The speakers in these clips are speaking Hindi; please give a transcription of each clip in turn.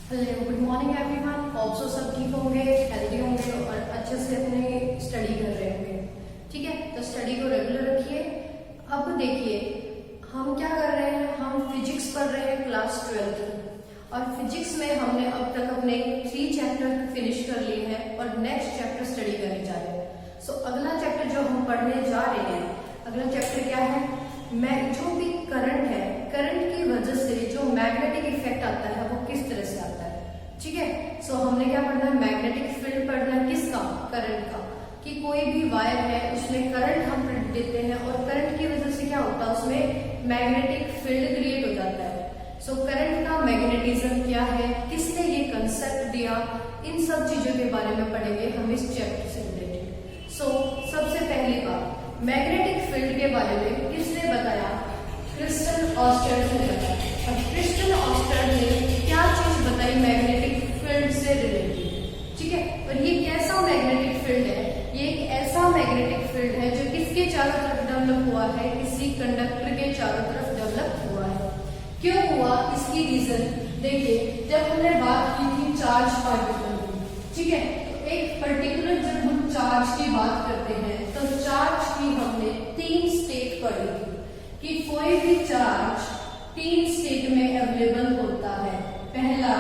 Hello, good morning everyone. Hope so सब ठीक होंगे, हेल्दी होंगे और अच्छे से अपने स्टडी कर रहे होंगे। ठीक है, तो स्टडी को रेगुलर रखिए। अब देखिए हम क्या कर रहे हैं, हम फिजिक्स पढ़ रहे हैं क्लास 12 और फिजिक्स में हमने अब तक अपने 3 चैप्टर फिनिश कर लिए हैं और नेक्स्ट चैप्टर स्टडी करने जा रहे हैं। सो अगला चैप्टर जो हम पढ़ने जा रहे हैं, अगला चैप्टर क्या है, जो भी करंट है, करंट की वजह से जो मैग्नेटिक इफेक्ट आता है वो किस तरह से आता है। ठीक है, सो हमने क्या पढ़ना है, मैग्नेटिक फील्ड पढ़ना है, किसका, करंट का, कि कोई भी वायर है उसमें करंट हम देते हैं और करंट की वजह से क्या होता है, उसमें मैग्नेटिक फील्ड क्रिएट हो जाता है। सो करंट का मैग्नेटिज्म क्या है, किसने ये कंसेप्ट दिया, इन सब चीजों के बारे में पढ़ेंगे हम इस चैप्टर से रिलेटेड। सो सबसे पहली बात, मैग्नेटिक फील्ड के बारे में किसने बताया, क्रिस्टल ऑस्टर्ड ने बताया। और क्रिस्टल ऑस्टर्ड ने क्या चीज बताई मैग्नेटिक फील्ड से रिलेटेड। ठीक है, और ये कैसा मैग्नेटिक फील्ड है, ये एक ऐसा मैग्नेटिक फील्ड है जो किसके चारों तरफ डेवलप हुआ है, किसी कंडक्टर के चारों तरफ डेवलप हुआ है। क्यों हुआ, इसकी रीजन देखिए, जब हमने बात की थी चार्ज पार्टिकल की, ठीक है, तो एक पर्टिकुलर जब हम चार्ज की बात करते हैं तो चार्ज की हमने 3 स्टेट पढ़ी थी कि कोई भी चार्ज 3 स्टेट में अवेलेबल होता है। पहला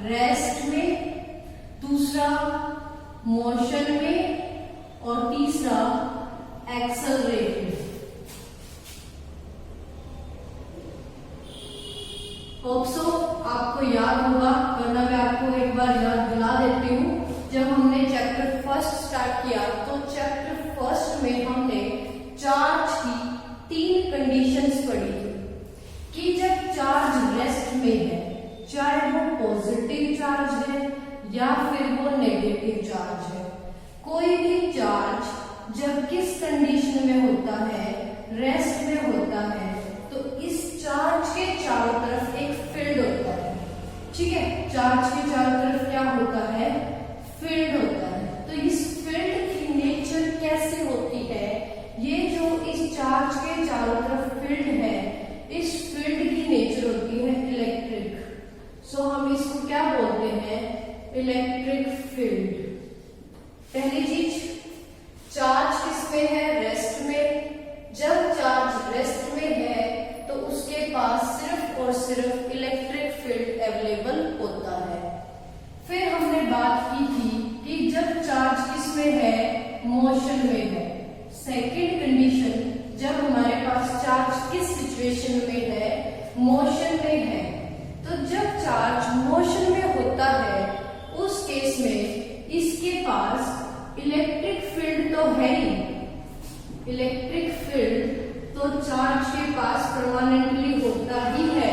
रेस्ट में, दूसरा मोशन में और तीसरा एक्सेलरेट में। होप सो आपको याद होगा, वरना मैं आपको एक बार याद दिला देती हूँ। जब हमने चैप्टर फर्स्ट स्टार्ट किया तो चैप्टर फर्स्ट में हमने चार्ज की 3 कंडीशंस पढ़ी थी कि जब चार्ज रेस्ट में है, चाहे वो पॉजिटिव चार्ज है या फिर वो नेगेटिव चार्ज है, कोई भी चार्ज जब किस कंडीशन में होता है, रेस्ट में होता है, तो इस चार्ज के चारों तरफ एक फील्ड होता है। ठीक है, चार्ज के चारों तरफ क्या होता है, फील्ड होता है। तो इस फील्ड की नेचर कैसे होती है, ये जो इस चार्ज के चारों तरफ फील्ड है, इस फील्ड की नेचर होती है इलेक्ट्रिक। सो हम इसको क्या बोलते हैं, इलेक्ट्रिक फील्ड। पहली चीज, चार्ज किसमें है, रेस्ट में। जब चार्ज रेस्ट में है तो उसके पास सिर्फ और सिर्फ इलेक्ट्रिक फील्ड अवेलेबल होता है। फिर हमने बात की थी कि जब चार्ज किसमें है, मोशन में है। सेकेंड कंडीशन, जब हमारे पास चार्ज किस सिचुएशन में है, मोशन में है। तो जब चार्ज मोशन में होता है उस केस में इसके पास इलेक्ट्रिक फील्ड तो है ही, इलेक्ट्रिक फील्ड तो चार्ज के पास परमानेंटली होता ही है।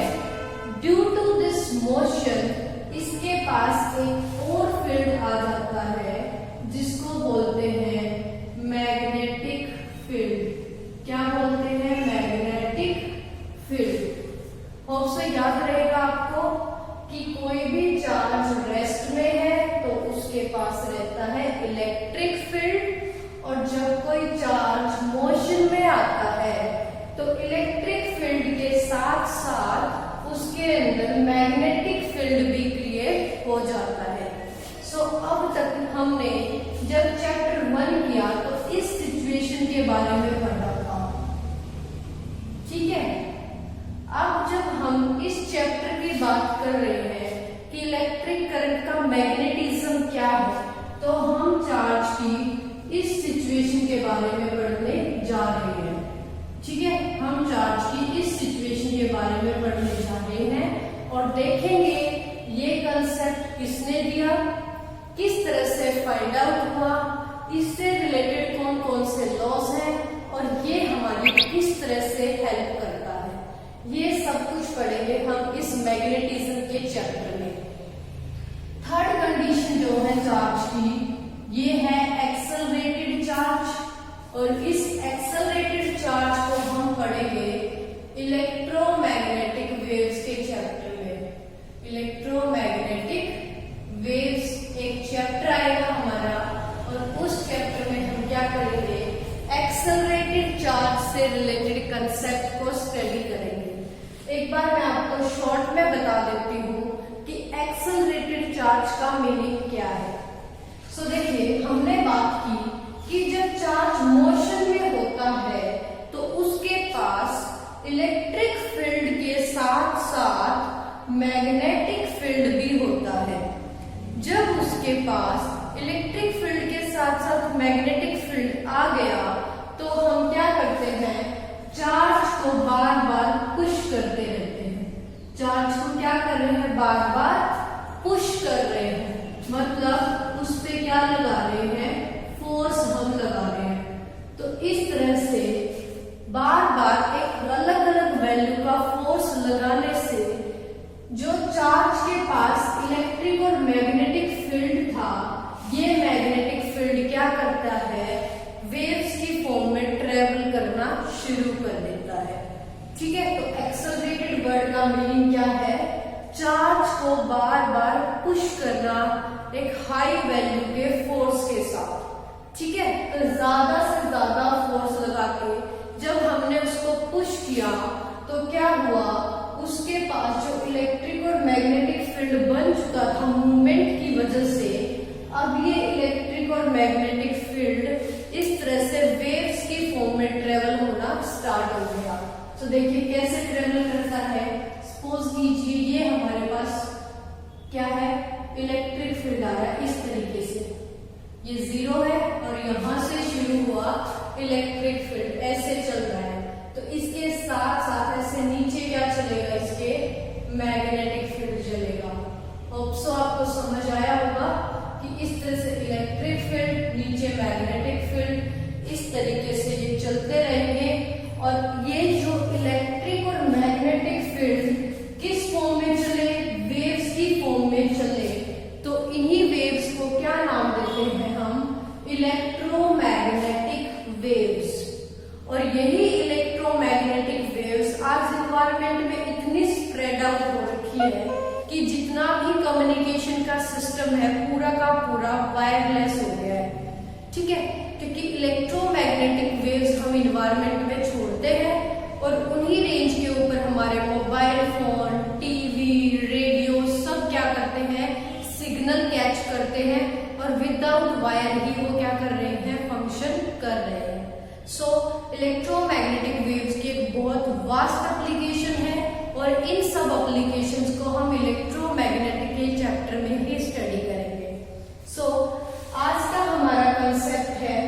ड्यू टू दिस मोशन इसके पास एक और फील्ड आ जाता है जिसको बोलते हैं मैग्नेटिक फील्ड। क्या बोलते हैं, मैग्नेटिक फील्ड। होप से याद रहेगा आपको कि कोई भी चार्ज रेस्ट में है तो उसके पास रहता है इलेक्ट्रिक फील्ड, और जब कोई चार्ज मोशन में आता है तो इलेक्ट्रिक फील्ड के साथ साथ उसके अंदर मैग्नेटिक फील्ड भी क्रिएट हो जाता है। सो अब तक हमने जब चैप्टर 1 किया तो इस सिचुएशन के बारे में पढ़ा था। ठीक है, अब जब हम इस चैप्टर की बात कर रहे हैं कि इलेक्ट्रिक करंट का मैग्नेटिज्म क्या है, तो हम चार्ज की इस सिचुएशन के बारे में पढ़ने जा रहे हैं। ठीक है, हम चार्ज की इस सिचुएशन के बारे में पढ़ने जा रहे हैं और देखेंगे ये कंसेप्ट किसने दिया, किस तरह से फाइंड आउट हुआ, इससे रिलेटेड कौन कौन से लॉस हैं और ये हमारी किस तरह से हेल्प करता है। ये सब कुछ पढ़ेंगे हम इस मैग्नेटिज्म के चैप्टर में। थर्ड कंडीशन जो है चार्ज की, ये है एक्सेलरेटेड चार्ज, और इस एक्सेलरेटेड चार्ज को हम पढ़ेंगे इलेक्ट्रोमैग्नेटिक वेव्स के चैप्टर में। इलेक्ट्रोमैग्नेटिक वेव्स एक चैप्टर आएगा हमारा और उस चैप्टर में हम क्या करेंगे, एक्सेलरेटेड चार्ज से रिलेटेड कंसेप्ट को स्टडी करेंगे। एक बार मैं आपको शॉर्ट में बता देती हूँ कि एक्सेल चार्ज का मीनिंग क्या है। सो देखिए, हमने बात की कि जब चार्ज मोशन में होता है तो उसके पास इलेक्ट्रिक फील्ड के साथ साथ मैग्नेटिक फील्ड भी होता है। जब उसके पास इलेक्ट्रिक फील्ड के साथ साथ मैग्नेटिक फील्ड आ गया तो हम क्या करते हैं, चार्ज को बार बार पुश करते रहते हैं। चार्ज को क्या कर रहे हैं, बार बार पुश कर रहे हैं, मतलब उस पे क्या लगा रहे हैं, फोर्स हम लगा रहे हैं। तो इस तरह से बार बार एक अलग अलग वैल्यू का फोर्स लगाने से जो चार्ज के पास इलेक्ट्रिक और मैग्नेटिक फील्ड था, ये मैग्नेटिक फील्ड क्या करता है, वेव्स की फॉर्म में ट्रेवल करना शुरू कर देता है। ठीक है, तो एक्सेलरेटेड वर्ड का मीनिंग क्या है, चार्ज को बार बार पुश करना एक हाई वैल्यू के फोर्स के साथ। ठीक है, तो ज्यादा से ज्यादा फोर्स लगा के जब हमने उसको पुश किया तो क्या हुआ, उसके पास जो इलेक्ट्रिक और मैग्नेटिक फील्ड बन चुका था मूवमेंट की वजह से, अब ये इलेक्ट्रिक और मैग्नेटिक फील्ड इस तरह से वेव्स की फॉर्म में ट्रेवल होना स्टार्ट हो गया। तो देखिए कैसे ट्रेवल करता है, सपोज कीजिए ये हमारे पास क्या है, इलेक्ट्रिक फील्ड आ रहा है इस तरीके से, ये 0 है और यहां से शुरू हुआ इलेक्ट्रिक फील्ड ऐसे चल रहा है, तो इसके साथ साथ ऐसे नीचे क्या चलेगा, इसके मैग्नेटिक फील्ड चलेगा। होप सो आपको समझ आया होगा कि इस तरह से इलेक्ट्रिक फील्ड, नीचे मैग्नेटिक फील्ड, इस तरीके से ये चलते रहेंगे। और ये जो इलेक्ट्रिक और मैग्नेटिक फील्ड किस फॉर्म में चले, वेव्स की फॉर्म में चले, तो इन्हीं वेव्स को क्या नाम देते हैं हम, इलेक्ट्रोमैग्नेटिक वेव्स। और यही इलेक्ट्रोमैग्नेटिक वेव्स आज एनवायरनमेंट में इतनी स्प्रेड आउट हो रखी है कि जितना भी कम्युनिकेशन का सिस्टम है पूरा का पूरा वायरलेस हो गया है। ठीक है, क्योंकि इलेक्ट्रोमैग्नेटिक वेव्स हम एनवायरनमेंट में छोड़ते हैं और उन्हीं रेंज के ऊपर हमारे मोबाइल फोन, टीवी, रेडियो सब क्या करते हैं, सिग्नल कैच करते हैं और विदाउट वायर ही वो क्या कर रहे हैं, फंक्शन कर रहे हैं। सो इलेक्ट्रोमैग्नेटिक वेव्स की एक बहुत वास्ट एप्लीकेशन है और इन सब एप्लीकेशंस को हम इलेक्ट्रोमैग्नेटिक के चैप्टर में ही स्टडी करेंगे। सो आज का हमारा कंसेप्ट है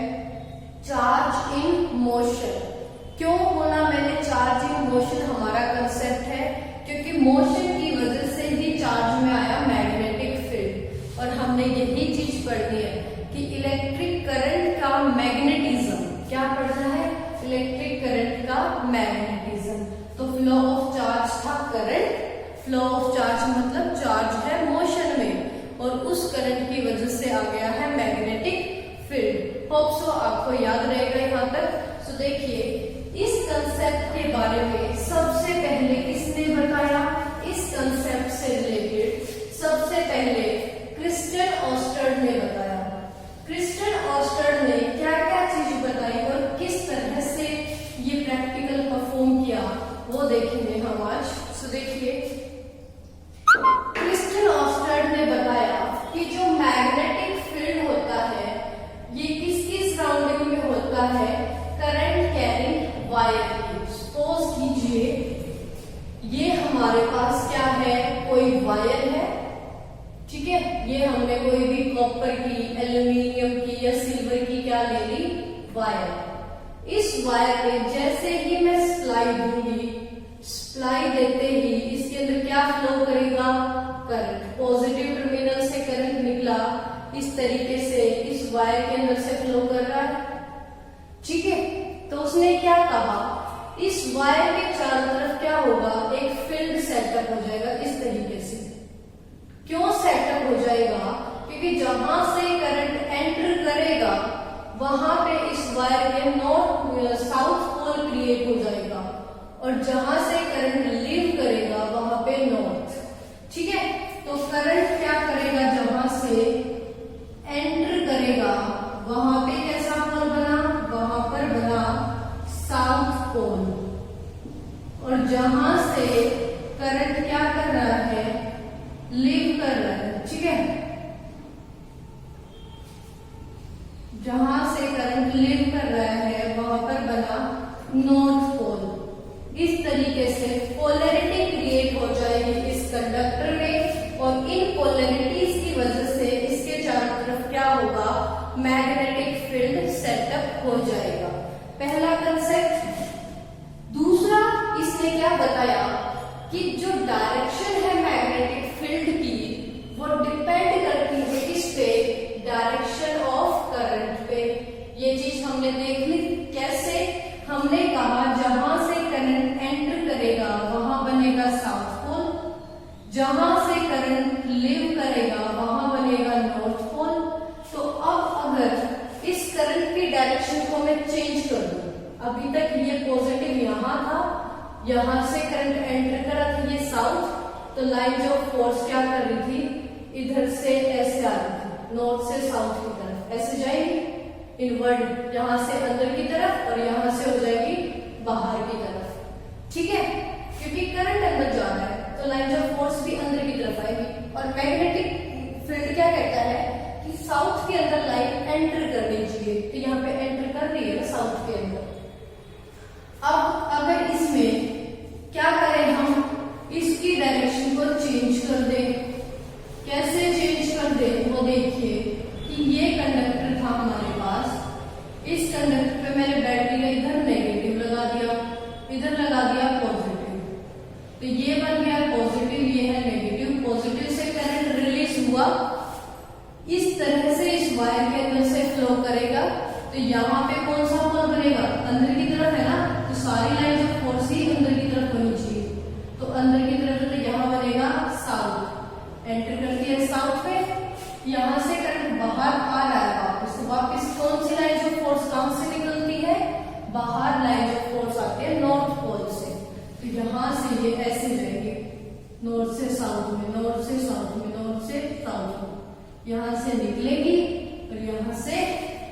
चार्ज इन मोशन। क्यों बोला मैंने चार्ज इन मोशन हमारा कंसेप्ट है, क्योंकि मोशन की वजह से ही चार्ज में आया मैग्नेटिक फील्ड। और हमने यही चीज पढ़नी है कि इलेक्ट्रिक करंट का मैग्नेटिज्म, क्या पढ़ना है, इलेक्ट्रिक करंट का मैग्नेटिज्म। तो फ्लो ऑफ चार्ज था करंट, फ्लो ऑफ चार्ज मतलब चार्ज है मोशन में और उस करंट की वजह से आ गया है मैग्नेटिक फील्ड। होप सो आपको याद रहेगा यहाँ तक। सो देखिए इस कंसेप्ट के बारे में सबसे पहले किसने बताया, इस कंसेप्ट से रिलेटेड सबसे पहले क्रिस्टन ऑस्टर्ड ने बताया। क्रिस्टन ऑस्टर्ड ने क्या क्या चीज बताई और किस तरह से ये प्रैक्टिकल परफॉर्म किया वो देखेंगे हम आज। सो देखिए क्रिस्टन ऑस्टर्ड ने बताया कि जो मैग्नेटिक फील्ड होता है ये किसकी सराउंडिंग में होता है, करंट कैरिंग वायर की। सपोज कीजिए ये हमारे पास क्या है, कोई वायर है, ठीक है, ये हमने कोई भी कॉपर की, एल्यूमिनियम की या सिल्वर की क्या ले ली, वायर। इस वायर पे जैसे ही मैं सप्लाई दूंगी, सप्लाई देते ही इसके अंदर क्या फ्लो करेगा, करंट। पॉजिटिव टर्मिनल से करंट निकला, इस तरीके से इस वायर के अंदर से फ्लो कर रहा है। ठीक है, तो उसने क्या कहा, इस वायर के चारों तरफ क्या होगा, एक फील्ड सेटअप हो जाएगा इस तरीके से। क्यों सेटअप हो जाएगा, क्योंकि जहां से करंट एंटर करेगा वहां पे इस वायर के नॉर्थ साउथ पोल क्रिएट हो जाएगा और जहां से करंट लीव करेगा वहां पे नॉर्थ। ठीक है, तो करंट क्या करेगा, जहां से एंटर करेगा वहां पे कैसा पोल बना, वहां पर बना साउथ पोल। और जहां से करंट क्या कर रहा है, लीव कर रहा है। ठीक है, है, जहां से करंट लीव कर रहा है वहां पर बना नॉर्थ पोल। इस तरीके से पोलैरिटी क्रिएट हो जाएगी इस कंडक्टर में, और इन पोलैरिटीज की वजह से इसके चारों तरफ क्या होगा, मैग्नेटिक फील्ड सेटअप हो जाएगा। पहला कंसेप्ट। दूसरा, इसने क्या बताया कि जो डायरेक्शन है मैग्नेटिक फील्ड की वो डिपेंड करती है किस पे, डायरेक्शन ऑफ करंट पे। ये चीज हमने देख ली। कैसे? हमने कहा जहां से करंट एंटर करेगा वहां बनेगा साउथ पोल, जहां से करंट लीव करेगा वहां बनेगा नॉर्थ पोल। तो अब अगर इस करंट की डायरेक्शन को मैं चेंज कर दूं, अभी तक ये पॉजिटिव यहां था, यहां से करंट एंटर करा था ये साउथ, तो लाइन ऑफ फोर्स क्या कर रही थी, इधर से ऐसे आ रही थी, नॉर्थ से साउथ की तरफ ऐसे जाएगी इनवर्ड, यहां से अंदर की तरफ और यहां से हो जाएगी बाहर की तरफ। ठीक है, क्योंकि करंट अंदर जा रहा है तो लाइन ऑफ फोर्स भी अंदर की तरफ आएगी। और मैग्नेटिक फील्ड क्या कहता है कि साउथ के अंदर लाइन एंटर करनी चाहिए, तो यहाँ पे एंटर कर रही है साउथ के अंदर। अब अगर इसमें क्या करें हम, इसकी डायरेक्शन को चेंज कर दें। कैसे चेंज कर दें वो देखिए कि ये कंडक्टर था हमारे पास, इस कंडक्टर पे मैंने बैटरी का इधर नेगेटिव लगा दिया, इधर लगा दिया पॉजिटिव, तो ये बन गया पॉजिटिव, ये है नेगेटिव। पॉजिटिव से करंट रिलीज हुआ, इस तरह से इस वायर के अंदर से फ्लो करेगा, तो यहाँ पे कौन सा पोल बनेगा, अंदर की तरफ है ना, तो सारी लाइन ऑफ फोर्स ही अंदर की तरफ होनी चाहिए, तो अंदर की तरफ तो यहाँ बनेगा साउथ, एंटर करती है साउथ पे, यहाँ से करंट बाहर आ रहा है वापस, तो वापस कौन सी लाइन ऑफ फोर्स कहां से निकलती है, बाहर लाइन ऑफ फोर्स आती है नॉर्थ पोल से, तो यहाँ से ये ऐसे जाएंगे नॉर्थ से साउथ में, नॉर्थ से साउथ में, नॉर्थ से साउथ में, यहाँ से निकलेगी और यहाँ से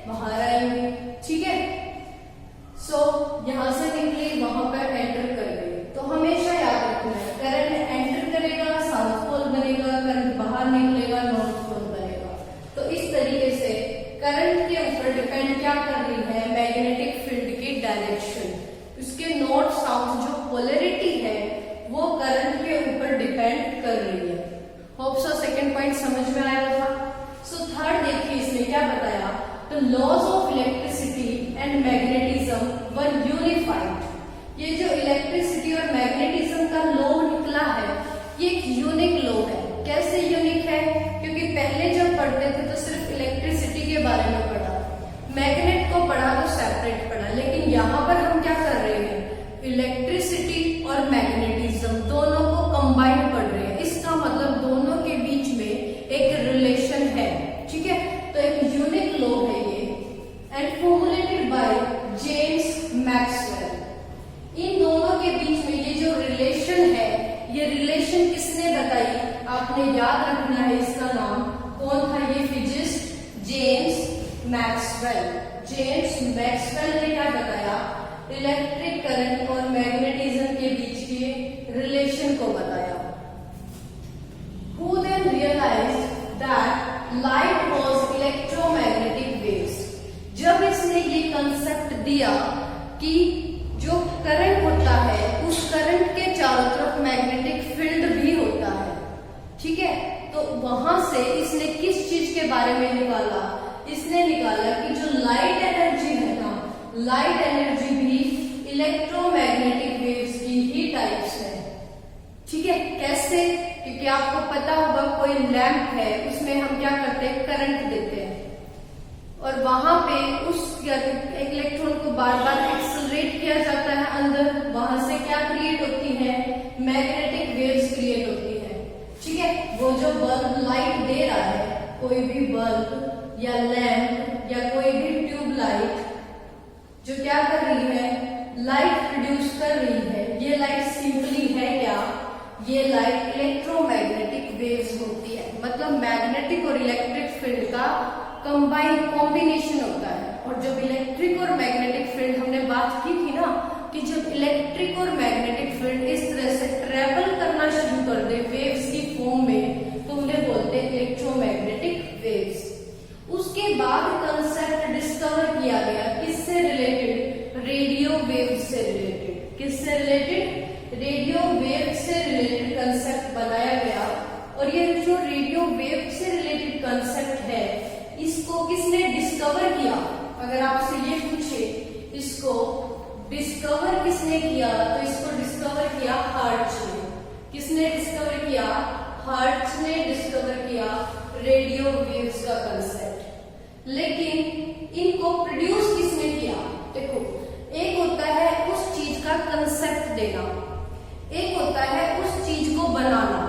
बाहर आएंगे। ठीक है, सो यहाँ से निकली वहां पर एंटर कर गई। तो हमेशा याद रखना है, करंट एंटर करेगा साउथ पोल बनेगा, करंट बाहर निकलेगा नॉर्थ पोल बनेगा। तो इस तरीके से करंट के ऊपर डिपेंड क्या कर रही है, मैग्नेटिक फील्ड की डायरेक्शन, उसके नॉर्थ साउथ जो पोलैरिटी है वो करंट के ऊपर डिपेंड कर रही है। होप सो सेकंड पॉइंट समझ में आया होगा। सो थर्ड देखिए इसने क्या बताया, the laws of electricity and magnetism were unified. ये जो इलेक्ट्रिसिटी और मैग्नेटिज्म का लॉ निकला है ये एक यूनिक लॉ है। कैसे यूनिक है, क्योंकि पहले जब पढ़ते थे तो सिर्फ इलेक्ट्रिसिटी के बारे में पढ़ा, मैग्नेट को पढ़ा तो सेपरेट पढ़ा, लेकिन यहाँ पर हम क्या कर रहे हैं, इलेक्ट्रिसिटी और मैग्नेटिज्म दोनों को कंबाइन पढ़ रहे हैं। इसका मतलब दोनों के बीच में एक रिलेशन है। ठीक है, तो एक यूनिक लॉ है ये, and formulated by James Maxwell. इन दोनों के बीच में ये जो रिलेशन है, ये रिलेशन किसने बताई, आपने याद रखना है इसका नाम, कौन था ये physicist, James Maxwell. James Maxwell ने क्या बताया, इलेक्ट्रिक करंट और मैग्नेटिज्म के बीच के रिलेशन को बताया। Who then realized that light was electromagnetic waves। जब इसने ये कंसेप्ट दिया कि जो करंट होता है उस करंट के चारों तरफ मैग्नेटिक फील्ड भी होता है, ठीक है, तो वहां से इसने किस चीज के बारे में निकाला, इसने निकाला कि जो लाइट एनर्जी है ना, लाइट एनर्जी भी इलेक्ट्रोमैग्नेटिक वेव्स की ही टाइप्स है। ठीक है, कैसे, क्योंकि आपको पता होगा कोई लैंप है उसमें हम क्या करते हैं, करंट देते हैं, और वहां पे उस इलेक्ट्रॉन को बार बार एक्सेलरेट किया जाता है अंदर, वहां से क्या क्रिएट होती है, मैग्नेटिक वेव्स क्रिएट होती है। ठीक है, वो जो बल्ब लाइट दे रहा है, कोई भी बल्ब या लैंप या कोई भी ट्यूब लाइट जो क्या कर रही है, लाइट प्रोड्यूस कर रही है, ये लाइट सिंपली है क्या, ये लाइट इलेक्ट्रोमैग्नेटिक वेव्स होती है। मतलब मैग्नेटिक और इलेक्ट्रिक फील्ड का कंबाइन कॉम्बिनेशन होता है। और जब इलेक्ट्रिक और मैग्नेटिक फील्ड हमने बात की थी ना, कि जब इलेक्ट्रिक और मैग्नेटिक फील्ड इस तरह से ट्रेवल करना शुरू कर दे वेव्स की फॉर्म में, तो उन्हें बोलते हैं इलेक्ट्रो और ये जो रेडियो वेव से रिलेटेड कंसेप्ट है, इसको किसने डिस्कवर किया? अगर आपसे ये पूछे इसको डिस्कवर किसने किया, तो इसको डिस्कवर किया हर्ट्ज ने। किसने डिस्कवर किया? हर्ट्ज ने डिस्कवर किया रेडियो वेव्स का कंसेप्ट। लेकिन इनको प्रोड्यूस किसने किया? देखो, एक होता है उस चीज का कंसेप्ट देना, एक होता है उस चीज को बनाना।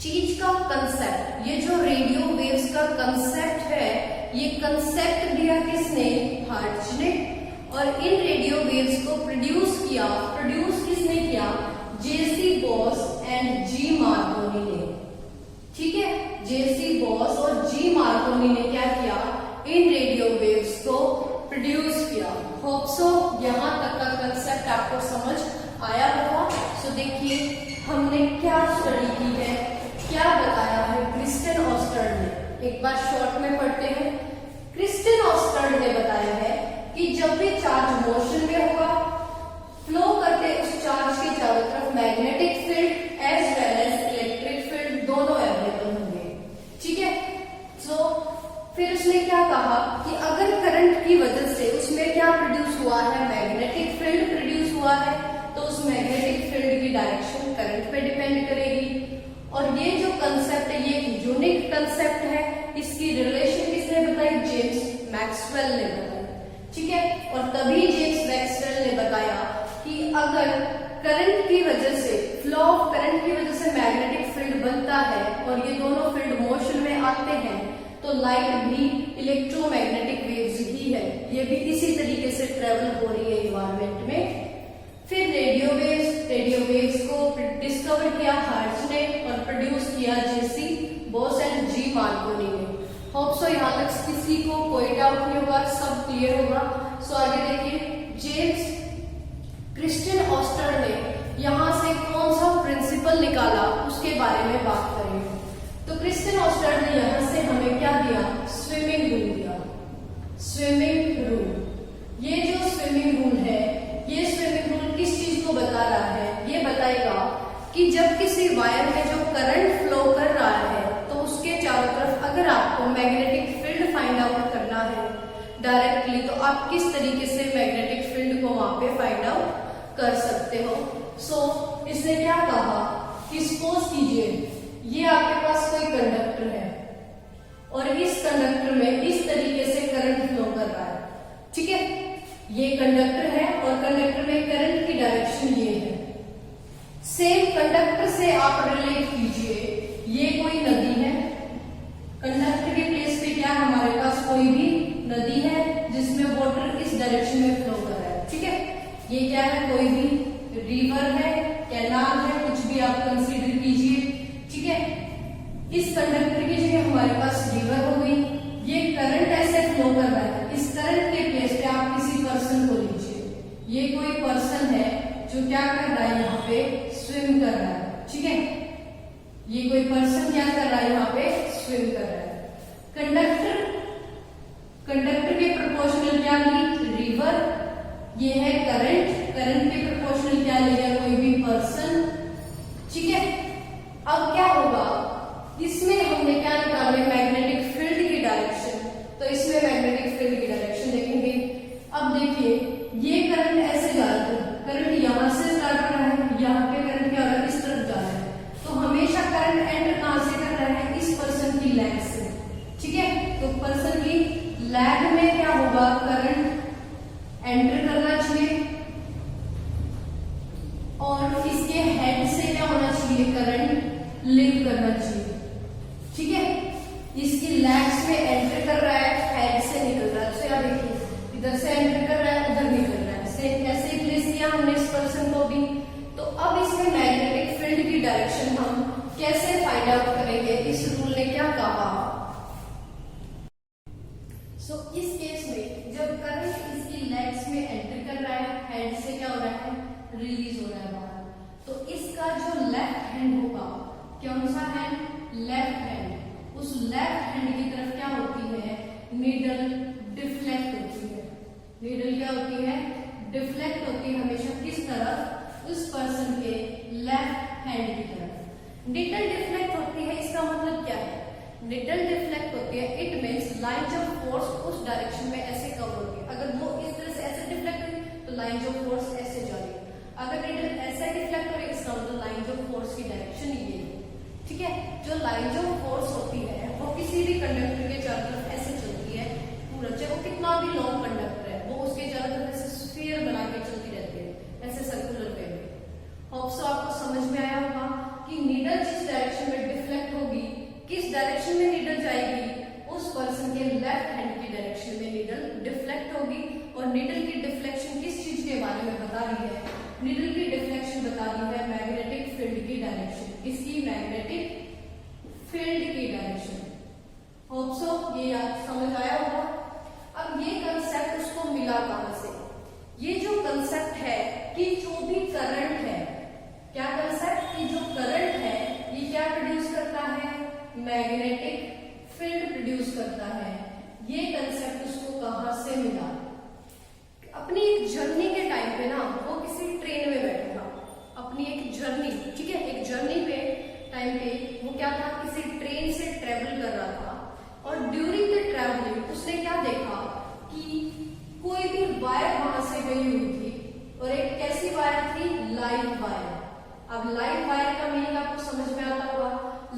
चीज का कंसेप्ट, ये जो रेडियो वेव्स का कंसेप्ट है, ये कंसेप्ट दिया किसने? हर्ट्ज ने। और इन रेडियो वेव्स को प्रोड्यूस किसने किया? जेसी बॉस एंड जी मार्कोनी ने। ठीक है, जेसी बॉस और जी मार्कोनी ने क्या किया? इन रेडियो वेव्स को प्रोड्यूस किया। होप सो यहां तक का कंसेप्ट आपको समझ आया होगा। सो देखिए हमने क्या स्टडी की है, क्या बताया है क्रिस्टियन ऑस्टर्ड ने। एक बार शॉर्ट में पढ़ते हैं। क्रिस्टियन ऑस्टर्ड ने बताया है कि जब भी चार्ज मोशन में होगा, फ्लो करते उस चार्ज के चारों तरफ magnetic field as well as electric field दोनों अवेलेबल होंगे। ठीक है, सो फिर उसने क्या कहा कि अगर करंट की वजह से उसमें क्या प्रोड्यूस हुआ है? मैग्नेटिक फील्ड प्रोड्यूस हुआ है, तो उस मैग्नेटिक फील्ड की डायरेक्शन करंट पे डिपेंड करेगी। और ये जो कंसेप्ट है, ये यूनिक कंसेप्ट है। इसकी रिलेशन किसने बताई? जेम्स मैक्सवेल ने बताई। ठीक है, और तभी जेम्स मैक्सवेल ने बताया कि अगर करंट की वजह से, फ्लो ऑफ करंट की वजह से मैग्नेटिक फील्ड बनता है और ये दोनों फील्ड मोशन में आते हैं, तो लाइट भी इलेक्ट्रोमैग्नेटिक वेव्स ही है, ये भी इसी तरीके से ट्रेवल हो रही है एनवायरमेंट में। फिर रेडियो वेव्स को डिस्कवर किया हर्ट्ज ने और प्रोड्यूस किया जेसी बॉस एंड जी मार्कोनी ने। होप सो यहाँ तक किसी को कोई डाउट नहीं होगा, सब क्लियर होगा। सो आगे देखिए, जेम्स क्रिस्टियन ऑस्टर्ड ने यहाँ से कौन सा प्रिंसिपल निकाला उसके बारे में बात करेंगे। तो क्रिस्टियन ऑस्टर्ड ने यहाँ से हमें क्या दिया? स्विमिंग रूल दिया। स्विमिंग रूल, ये जो स्विमिंग रूल है, ये स्विमिंग रूल किस चीज को बता रहा है? ये बताएगा कि जब किसी वायर में जो करंट फ्लो कर रहा है, तो उसके चारों तरफ अगर आपको मैग्नेटिक फील्ड फाइंड आउट करना है डायरेक्टली, तो आप किस तरीके से मैग्नेटिक फील्ड को वहां पे फाइंड आउट कर सकते हो। सो इसने क्या कहा कि सपोज कीजिए ये आपके पास कोई कंडक्टर है और इस कंडक्टर में इस तरीके से करंट फ्लो कर रहा है। ठीक है, ये कंडक्टर है और कंडक्टर में करंट की डायरेक्शन ये है। सेम कंडक्टर से आप रिलेट कीजिए, ये कोई नदी है, कंडक्टर के प्लेस पे क्या हमारे पास कोई भी नदी है जिसमें वाटर इस डायरेक्शन में फ्लो कर रहा है। ठीक है, ये क्या है? कोई भी रिवर है, कैनाल है, कुछ भी आप कंसीडर कीजिए। ठीक है, इस कंडक्टर की जगह हमारे पास रिवर हो गई, ये करंट ऐसे फ्लो कर रहा है। इस करंट के प्लेस पे आप किसी पर्सन को लीजिए, ये कोई पर्सन है जो क्या कर रहा है? यहाँ पे स्विम कर रहा है। ठीक है, ये कोई पर्सन क्या कर रहा है? यहाँ पे स्विम कर रहा है। कंडक्टर के प्रोपोर्शनल क्या ली? रिवर। ये है करंट के प्रोपोर्शनल क्या लिया? कोई भी पर्सन। ठीक है, अब क्या होगा? इसमें हमने क्या निकाला? मैग्नेटिक फील्ड की डायरेक्शन। तो इसमें मैग्नेटिक फील्ड की डायरेक्शन देखेंगे। अब देखिए, ये करंट ऐसे जा रहा है, करंट यहां से स्टार्ट हो रहा है, यहाँ पे करंट क्या हो रहा है? इस तरफ जा रहा है। तो हमेशा करंट एंटर कहां से कर रहा है? इस पर्सन की लेग से। ठीक है, तो पर्सन की लेग में क्या होगा? करंट एंटर करना चाहिए और इसके हेड से क्या होना चाहिए? करंट लीव करना चाहिए। ठीक है, इसकी लेग्स में एंटर कर रहा है, हेड से निकल रहा है। तो यार देखिए, इधर से एंटर कर रहा है, उधर निकल रहा है। सेम ऐसे ही प्लेस किया हमने इस पर्सन को भी। तो अब इसमें मैग्नेटिक फील्ड की डायरेक्शन हम कैसे फाइंड आउट करेंगे? इस रूल ने क्या कहा? सो इस केस में जब करंट इसकी लेग्स में एंटर कर रहा है, हेड से क्या हो रहा है? रिलीज हो रहा है बाहर। तो इसका जो लेफ्ट हैंड होगा, कौन सा हैंड? Left hand. उस लेफ्ट हैंड की तरफ क्या होती है? नीडल डिफ्लेक्ट होती है। नीडल क्या होती है? डिफ्लेक्ट होती है हमेशा किस तरफ? उस पर्सन के लेफ्ट हैंड की तरफ। निडल डिफ्लेक्ट होती है, इसका मतलब क्या है? निडल डिफ्लेक्ट होती है, it means lines of force उस डायरेक्शन में ऐसे कवर होती है। अगर वो इस तरह से ऐसे डिफ्लेक्ट हुई तो लाइंस ऑफ फोर्स ऐसे जा रही है। अगर निडल ऐसे डिफ्लेक्ट हो रही है, इसका मतलब लाइंस ऑफ फोर्स की डायरेक्शन ये है। ठीक है, जो लाइंस ऑफ फोर्स होती है वो किसी भी कंडक्टर के चारों तरफ ऐसे चलती है पूरा, चाहे वो कितना भी लॉन्ग कंडक्टर है, वो उसके चारों तरफ ऐसे स्फीयर बना के चलती रहती है, ऐसे सर्कुलर वे में। होप सो आपको समझ में आया होगा कि नीडल जिस डायरेक्शन में डिफ्लेक्ट होगी, किस डायरेक्शन में नीडल जाएगी, उस पर्सन के लेफ्ट हैंड की डायरेक्शन में नीडल डिफ्लेक्ट होगी। और नीडल की डिफ्लेक्शन किस चीज के बारे में बता रही है? नीडल की डिफ्लेक्शन बता रही है मैग्नेटिक फील्ड की डायरेक्शन। किसकी? मैग्नेटिक फील्ड की डायरेक्शन। होप सो ये याद समझ आया होगा। अब ये कंसेप्ट उसको मिला कहां से? ये जो कंसेप्ट है कि जो भी करंट है, क्या कंसेप्ट? कि जो करंट है ये क्या प्रोड्यूस करता है? मैग्नेटिक फील्ड प्रोड्यूस करता है। ये कंसेप्ट उसको कहां से मिला? अपनी एक जर्नी के टाइम पे ना वो किसी ट्रेन में बैठा था, अपनी एक जर्नी, ठीक है, एक जर्नी पे टाइम पे वो क्या था, किसी ट्रेन से ट्रेवल कर रहा था। और ड्यूरिंग द ट्रेवलिंग उसने क्या देखा कि कोई भी वायर वहां से गई हुई थी, और एक कैसी वायर थी? Light wire. अब लाइट वायर का मीनिंग आपको समझ में आता होगा।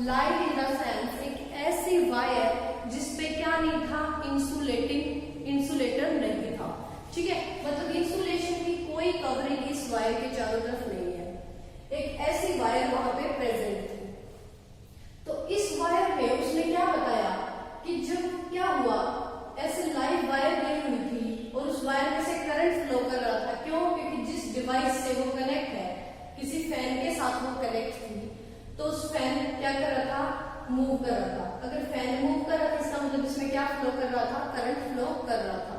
लाइट इन द सेंस एक ऐसी वायर जिसपे क्या नहीं था? इंसुलेटर नहीं था। ठीक है, मतलब इंसुलेशन की कोई कवरिंग इस वायर के चारों तरफ नहीं है। एक ऐसी वायर वहां पे प्रेजेंट थी। तो इस वायर में उसने क्या बताया कि जब क्या हुआ, ऐसे लाइट वायर गई हुई थी और उस वायर में से करंट फ्लो कर रहा था। क्यों? क्योंकि जिस डिवाइस से वो कनेक्ट है, किसी फैन के साथ वो कनेक्ट थी, तो उस फैन क्या कर रहा था? मूव कर रहा था। अगर फैन मूव कर रहा था, इसका मतलब इसमें क्या फ्लो कर रहा था? करंट फ्लो कर रहा था।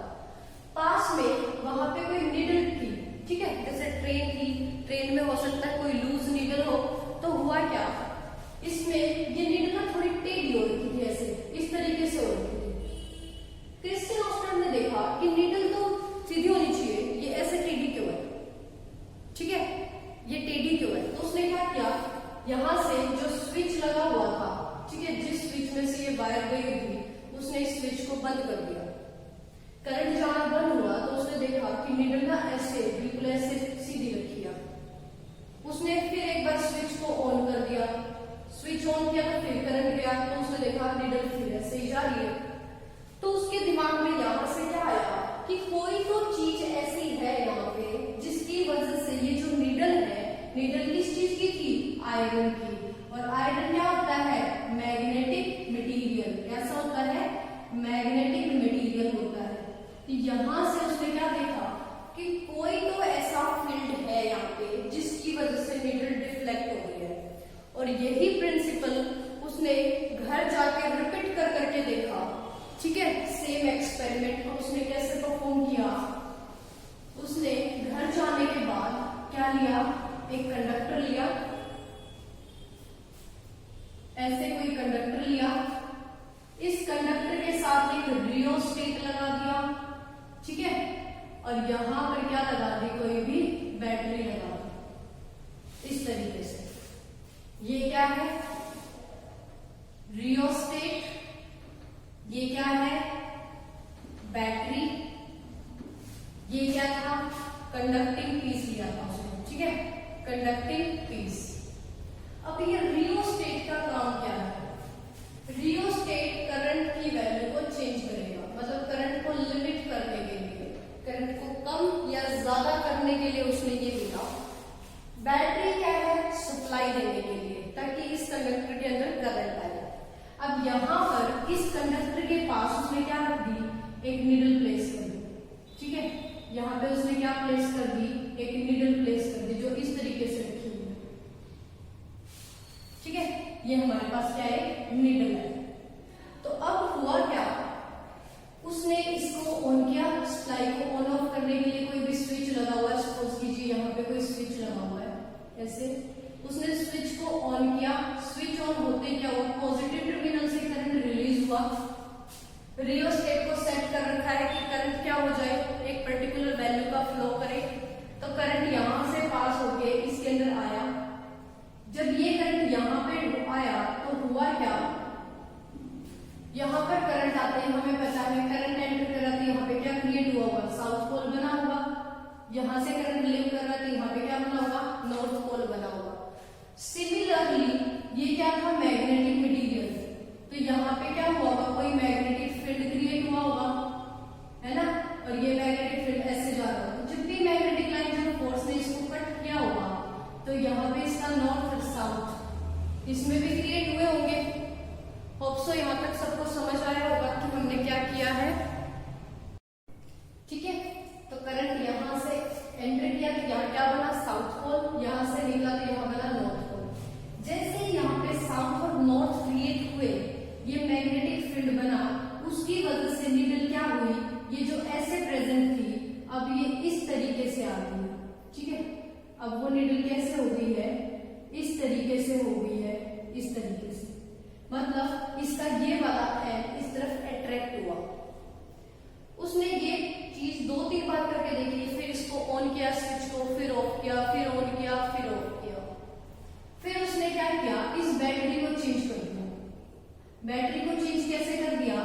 पास में वहां पे कोई नीडल थी, ठीक है, जैसे ट्रेन थी, ट्रेन में हो सकता है कोई लूज नीडल हो। तो हुआ क्या, इसमें ये नीडल ना थोड़ी टेढ़ी हो रही थी, ऐसे इस तरीके से हो रही थी। क्रिस्टियन ऑस्टर ने देखा कि नीडल तो सीधी होनी चाहिए, ये ऐसे टेढ़ी क्यों है? ठीक है, ये टेढ़ी क्यों है? तो उसने क्या किया, यहां से जो स्विच लगा हुआ था, ठीक है, जिस स्विच में से ये वायर गई थी, उसने इस स्विच को बंद कर दिया। करंट जाना बंद हुआ तो उसने देखा कि नीडल ना ऐसे बिल्कुल ऐसे सीधी रखी है। उसने फिर एक बार स्विच को ऑन कर दिया, स्विच ऑन किया तो फिर करंट गया, तो उसने देखा नीडल फिर ऐसे ही जा रही है। तो उसके दिमाग में यहां से क्या आया कि कोई तो चीज ऐसी है यहाँ पे जिसकी वजह से ये जो नीडल है, नीडल किस चीज की थी? आयरन की। और आयरन क्या होता है? Magnetic material. कैसा होता है? मैग्नेटिक मटेरियल होता है। यहां से उसने क्या देखा कि कोई तो ऐसा फील्ड है यहाँ पे जिसकी वजह से नीडल डिफ्लेक्ट हो रही है। और यही प्रिंसिपल उसने घर जाके रिपीट कर करके देखा। ठीक है, सेम एक्सपेरिमेंट को उसने कैसे परफॉर्म किया? उसने घर जाने के बाद क्या लिया? एक कंडक्टर लिया, ऐसे कोई कंडक्टर लिया, इस कंडक्टर के साथ एक रियोस्टेट लगा दिया, ठीक है, और यहां पर क्या लगा दी? कोई भी बैटरी लगा दी इस तरीके से। ये क्या है? रियोस्टेट। ये क्या है? बैटरी। ये क्या था? कंडक्टिंग पीस लिया था उसने, ठीक है, कंडक्टिंग पीस। अब ये रियोस्टेट का काम क्या है? रियोस्टेट करंट की वैल्यू को चेंज करेगा, मतलब करंट को लिमिट करने के लिए, करंट को कम या ज्यादा करने के लिए उसने ये दिया। बैटरी क्या है? सप्लाई देने के लिए, ताकि इस कंडक्टर के अंदर करंट आए। अब यहां पर इस कंडक्टर के पास उसने क्या रख दी? एक नीडल प्लेस कर दी, ठीक है, यहां पे उसने क्या प्लेस कर दी? एक नीडल प्लेस कर दी, जो इस तरीके से रखी हुई है, ठीक है, ये हमारे पास क्या है? नीडल है। तो अब हुआ क्या, उसने इसको ऑन किया, सप्लाई को ऑन ऑफ करने के लिए कोई भी स्विच लगा हुआ है, सपोज कीजिए यहाँ पे कोई स्विच लगा हुआ है, ऐसे उसने स्विच को ऑन किया। स्विच ऑन होते क्या हुआ? पॉजिटिव टर्मिनल से करंट रिलीज हुआ। रियोस्टेट को सेट कर रखा है कि करंट क्या हो जाए? एक पर्टिकुलर वैल्यू का फ्लो करे। तो करंट यहां से पास होके इसके अंदर आया। जब ये करंट यहाँ पे नॉर्थ पोल बना हुआ। सिमिलरली ये क्या था, मैग्नेटिक मटेरियल, तो यहाँ पे क्या हुआ होगा, कोई मैग्नेटिक फील्ड क्रिएट हुआ होगा, है ना, और ये मैग्नेटिक फील्ड ऐसे जा रहा होगा। जब भी मैग्नेटिक लाइन जब फोर्स ने इसको कट किया होगा तो यहाँ पे इसका नॉर्थ और साउथ इसमें भी क्रिएट हुए होंगे। होप सो यहाँ तक सबको समझ आया होगा कि हमने क्या किया है। ठीक है, तो करंट यहाँ से एंटर किया तो यहाँ क्या बना, साउथ पोल, यहाँ से निकला तो यहाँ बना नॉर्थ पोल। जैसे यहाँ पे साउथ और नॉर्थ क्रिएट हुए, ये मैग्नेटिक फील्ड बना, उसकी वजह से नीडल क्या हुई, ये जो ऐसे प्रेजेंट थी अब ये इस तरीके से आ गई। ठीक है, अब वो नीडल कैसे हो गई है, इस तरीके से हो गई है, इस तरीके से, मतलब इसका ये वाला है इस तरफ अट्रैक्ट हुआ। उसने ये चीज 2-3 बार करके देखी, फिर इसको ऑन किया स्विच को, फिर ऑफ किया, फिर ऑन किया, फिर ऑफ किया। फिर उसने क्या किया, इस बैटरी को चेंज कर दिया। बैटरी को चेंज कैसे कर दिया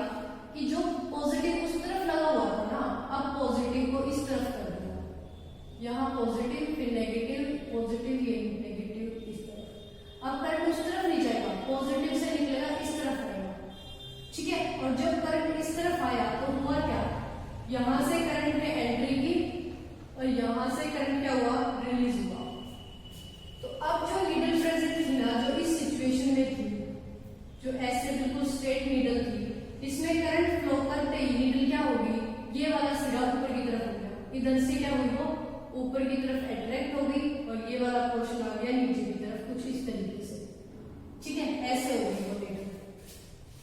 कि जो पॉजिटिव उस तरफ लगा हुआ था ना, अब पॉजिटिव को इस तरफ कर दिया, यहाँ पॉजिटिव फिर नेगेटिव, पॉजिटिव ये नेगेटिव इस तरफ। अब करंट उस तरफ नहीं जाएगा, पॉजिटिव से निकलेगा इस तरफ आएगा। ठीक है, और जब करंट इस तरफ आया तो हुआ क्या, यहां से करंट ने एंट्री की और यहां से करंट क्या हुआ, रिलीज हुआ। तो अब जो नीडल प्रेजेंट थी ना, जो इस सिचुएशन में थी, जो ऐसे बिल्कुल स्ट्रेट नीडल थी, इसमें करंट फ्लो करते ही नीडल क्या होगी, ये वाला सिरा ऊपर की तरफ हो गया, इधर से क्या हुई, वो ऊपर की तरफ अट्रैक्ट हो गई और ये वाला पोर्शन आ गया नीचे की तरफ, कुछ इस तरीके से। ठीक है, ऐसे होगी वो नीडल।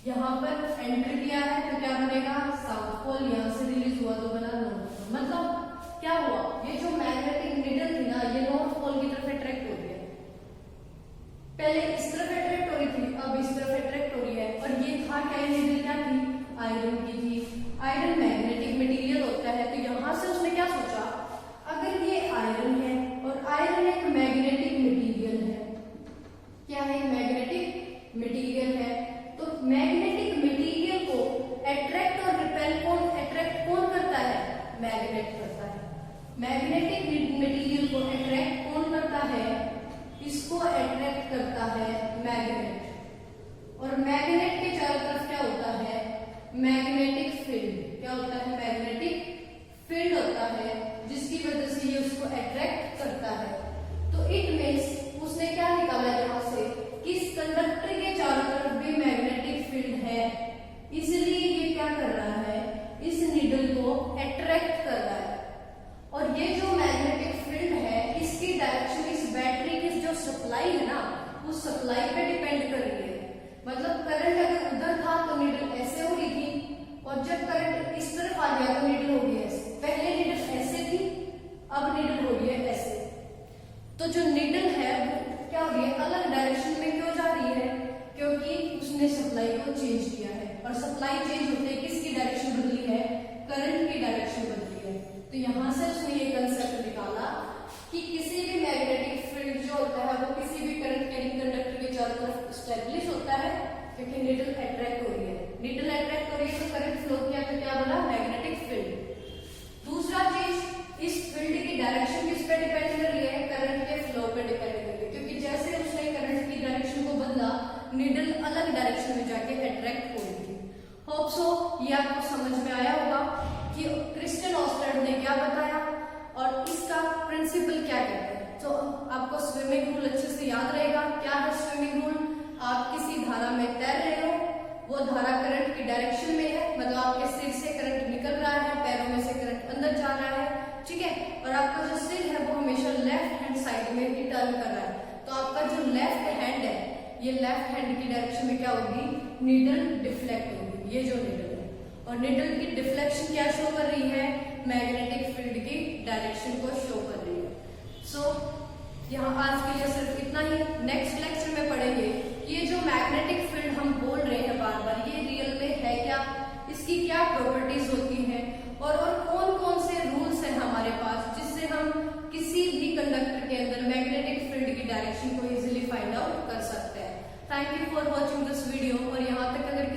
यहाँ पर एंटर किया है तो क्या बनेगा, साउथ पोल, यहाँ से रिलीज हुआ तो बना नॉर्थ पोल। मतलब क्या हुआ, ये जो मैग्नेटिक नीडल थी ना, ये नॉर्थ पोल की तरफ अट्रैक्ट हो रही है। पहले इस तरफ अट्रैक्ट हो रही थी, अब इस तरफ अट्रैक्ट हो रही है। और ये था क्या, नीडल क्या थी, आयरन की थी। आयरन मैग्नेटिक मटेरियल होता है, तो यहाँ से उसने क्या सोचा, अगर ये आयरन है और आयरन एक मैग्नेटिक मटेरियल है, क्या है, मैग्नेटिक मटेरियल है, तो मैग्नेटिक मटेरियल को अट्रैक्ट और रिपेल कौन करता है, मैग्नेट करता है। मैग्नेटिक मटेरियल को अट्रैक्ट कौन करता है, इसको अट्रैक्ट करता है मैग्नेट। और मैग्नेट के चारों तरफ क्या होता है, मैग्नेटिक फील्ड। क्या होता है, मैग्नेटिक फील्ड होता है, जिसकी वजह से ये उसको अट्रैक्ट करता है। तो इट मीन्स उसने क्या निकाला यहाँ से, किस कंडक्टर के चारों तरफ भी मैग्नेटिक फील्ड है, इसलिए ये क्या कर रहा है, इस नीडल को अट्रैक्ट कर रहा है। और ये जो मैग्नेटिक फील्ड है, इसकी डायरेक्शन इस बैटरी की जो सप्लाई है ना, उस सप्लाई पे डिपेंड कर रही है। मतलब करंट अगर उधर था तो नीडल ऐसे हो रही थी, और जब करंट इस तरफ आ गया तो नीडल हो गई ऐसे। पहले नीडल ऐसे थी, अब नीडल हो रही है ऐसे। तो जो नीडल है वो क्या हो रही है, अलग डायरेक्शन में क्यों जा रही है, क्योंकि उसने सप्लाई को चेंज किया है। और सप्लाई चेंज होते किसकी डायरेक्शन बदली है, करंट की डायरेक्शन बदली है। तो यहां से उसने ये कंसेप्ट निकाला कि किसी भी मैग्नेटिक फील्ड जो होता है वो किसी भी करंट कैरिंग कंडक्टर के चारों तरफ स्टेब्लिश होता है, क्योंकि नीडल अट्रैक्ट हो रही है। नीडल अट्रैक्ट हो रही है तो करंट फ्लो किया तो क्या बना, मैग्नेटिक फील्ड। दूसरा चीज, इस फील्ड की डायरेक्शन किस पे डिपेंड कर रही है, करंट के फ्लो पे डिपेंड कर रही है। क्योंकि जैसे उसने करंट की डायरेक्शन को बदला, नीडल अलग डायरेक्शन में जाके अट्रैक्ट हो रही थी। होप सो ये आपको समझ में आया होगा कि क्रिस्टन ऑस्टर्ड ने क्या बताया और इसका प्रिंसिपल क्या कहता है। तो आपको स्विमिंग रूल अच्छे से याद रहेगा। क्या है स्विमिंग रूल, आप किसी धारा में तैर रहे हो, वो धारा करंट की डायरेक्शन में है, मतलब आपके सिर से करंट निकल रहा है, पैरों में से करंट अंदर जा रहा है, ठीक है, और आपका जो सिर है वो हमेशा लेफ्ट हैंड साइड में ही टर्न कर रहा है। तो आपका जो लेफ्ट हैंड है, ये लेफ्ट हैंड की डायरेक्शन में क्या होगी, नीडल डिफ्लेक्ट होगी, ये जो नीडल है। और नीडल की डिफ्लेक्शन क्या शो कर रही है, मैग्नेटिक फील्ड की डायरेक्शन को शो कर रही है। सो यहाँ आज के लिए सिर्फ इतना ही। नेक्स्ट लेक्चर में पढ़ेंगे ये जो मैग्नेटिक फील्ड हम बोल रहे हैं बार बार, ये रियल में है क्या, इसकी क्या प्रॉपर्टीज होती हैं, और कौन कौन से रूल्स हैं हमारे पास जिससे हम किसी भी कंडक्टर के अंदर मैग्नेटिक फील्ड की डायरेक्शन को इजीली फाइंड आउट कर सकते हैं। Thank you for watching this video. और यहाँ तक अगर